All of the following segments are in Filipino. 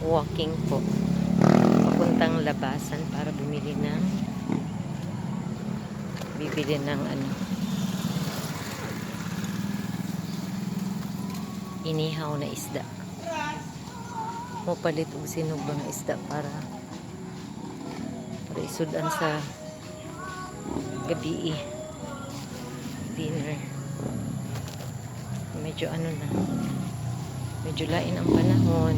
walking po papuntang labasan para bibili ng inihaw na isda. Palit og sinugbang isda para isudan sa gabi dinner. Medyo medyo lain ang panahon,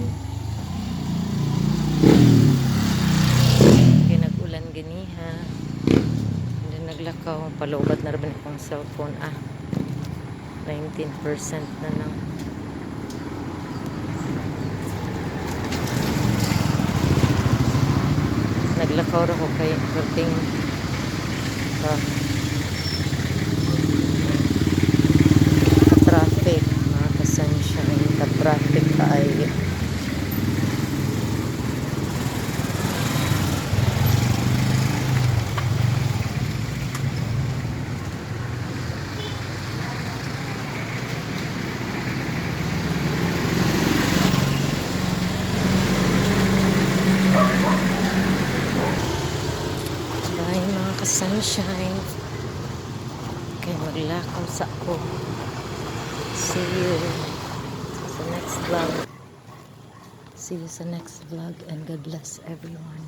kaya nag-ulan ganiha, and then naglakaw, paloobat na rin akong cellphone. 19% na lang. Naglakaw ra ko kay perting traffic, mga ka-sunshine, ka-traffic kaayo. Bye mga ka-sunshine, kaya maglakaw sa ako. See you sa next vlog. See you sa next vlog, and God bless everyone.